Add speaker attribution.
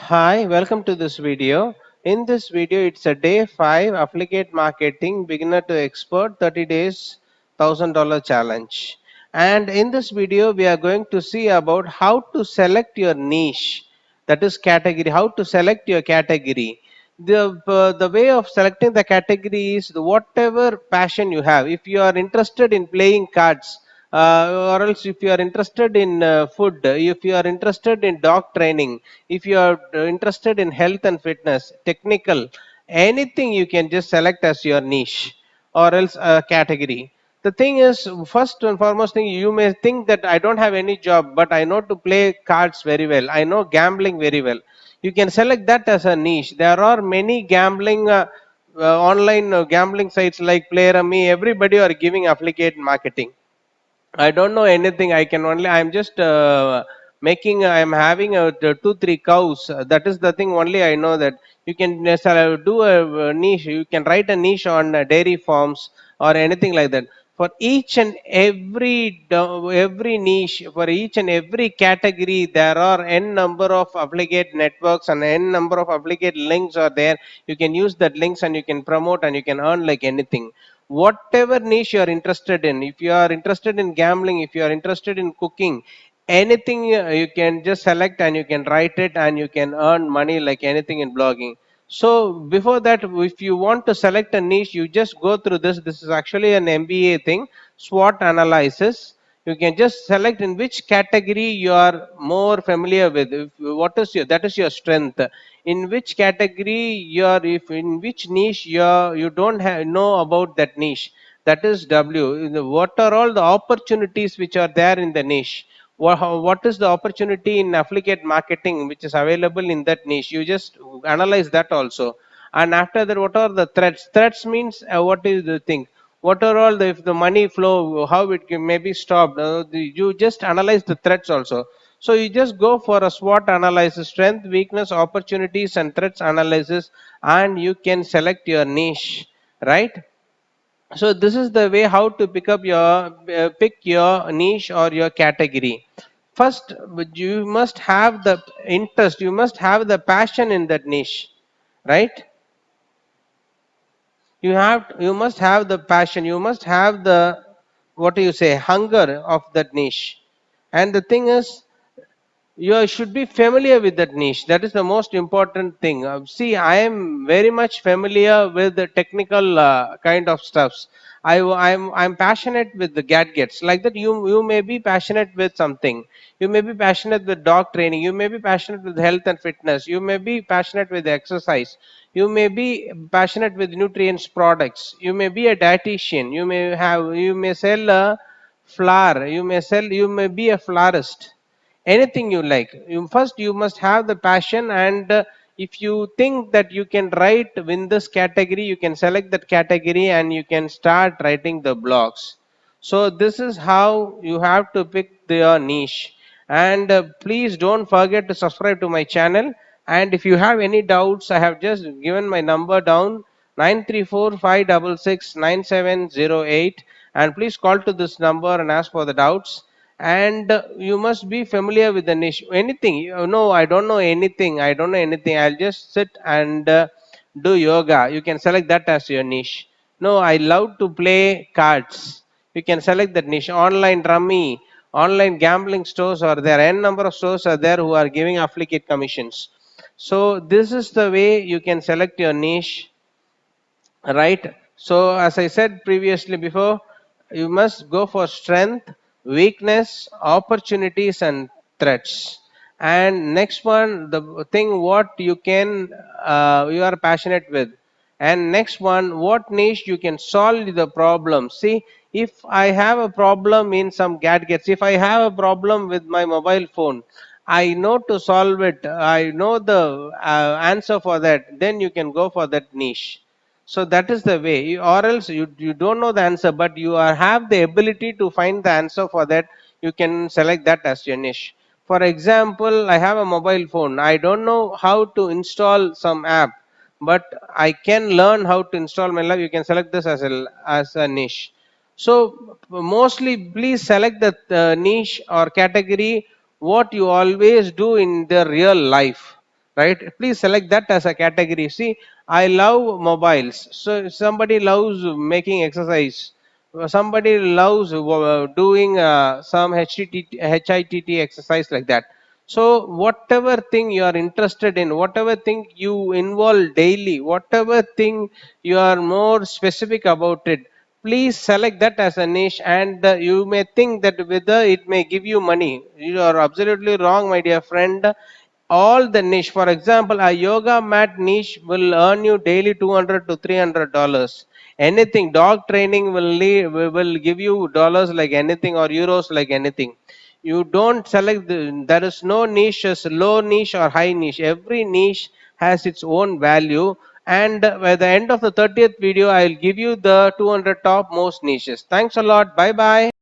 Speaker 1: Hi, welcome to this video. In this video, it's a day 5 affiliate marketing beginner to expert 30 days $1,000 challenge. And in this video, we are going to see about how to select your niche, that is category, how to select your category. The way of selecting the category is whatever passion you have. If you are interested in playing cards, or else if you are interested in food, if you are interested in dog training, if you are interested in health and fitness, technical, anything you can just select as your niche or else a category. The thing is, first and foremost thing, you may think that I don't have any job, but I know to play cards very well. I know gambling very well. You can select that as a niche. There are many gambling online gambling sites like PlayRummy. Everybody are giving affiliate marketing. I don't know anything. I can only. I'm just making. I'm having two, three cows. That is the thing. Only I know that you can do a niche. You can write a niche on dairy farms or anything like that. For each and every niche, for each and every category, there are n number of affiliate networks and n number of affiliate links are there. You can use that links and you can promote and you can earn like anything. Whatever niche you are interested in, if you are interested in gambling, if you are interested in cooking, anything, you can just select and you can write it and you can earn money like anything in blogging. So before that, if you want to select a niche, you just go through this is actually an MBA thing, SWOT analysis. You can just select in which category you are more familiar with. What is your, that is your strength, in which category you are, if in which niche you don't know about that niche, that is W. What are all the opportunities which are there in the niche? What is the opportunity in affiliate marketing which is available in that niche? You just analyze that also. And after that, what are the threats? Threats means what is the thing? What are all the, if the money flow, how it can maybe stopped? You just analyze the threats also. So you just go for a SWOT analysis: strength, weakness, opportunities, and threats analysis, and you can select your niche, right? So this is the way how to pick your niche or your category. First, you must have the interest, you must have the passion in that niche, right? You must have the passion, you must have the, what do you say, hunger of that niche. And the thing is, you should be familiar with that niche. That is the most important thing. See, I am very much familiar with the technical kind of stuffs. I'm passionate with the gadgets like that. You may be passionate with something. You may be passionate with dog training. You may be passionate with health and fitness. You may be passionate with exercise. You may be passionate with nutrients products. You may be a dietitian. You may sell a flower. You may be a florist, anything you like. You must have the passion, and if you think that you can write in this category, you can select that category and you can start writing the blogs. So this is how you have to pick your niche. And please don't forget to subscribe to my channel. And if you have any doubts, I have just given my number down: 934-566-9708, and please call to this number and ask for the doubts. And you must be familiar with the niche. Anything, no, I don't know anything, I don't know anything, I'll just sit and do yoga, you can select that as your niche. No, I love to play cards, you can select that niche. Online rummy, online gambling stores are there, n number of stores are there who are giving affiliate commissions. So this is the way you can select your niche, right? So as I said previously before, you must go for strength, weakness, opportunities, and threats. And next one, the thing what you can, you are passionate with. And next one, what niche you can solve the problem. See, if I have a problem in some gadgets, if I have a problem with my mobile phone, I know to solve it, I know the answer for that, then you can go for that niche. So that is the way. Or else you don't know the answer, but you have the ability to find the answer for that. You can select that as your niche. For example, I have a mobile phone. I don't know how to install some app, but I can learn how to install my lab. You can select this as a niche. So mostly, please select the niche or category what you always do in the real life. right? Please select that as a category. See, I love mobiles. So somebody loves making exercise. Somebody loves doing some HITT exercise like that. So whatever thing you are interested in, whatever thing you involve daily, whatever thing you are more specific about it, please select that as a niche. And you may think that whether it may give you money. You are absolutely wrong, my dear friend. All the niche, for example, a yoga mat niche will earn you daily 200 to $300. Anything, dog training will give you dollars like anything, or euros like anything. You don't select there is no niche as low niche or high niche. Every niche has its own value. And by the end of the 30th video, I will give you the 200 top most niches. Thanks a lot. Bye bye.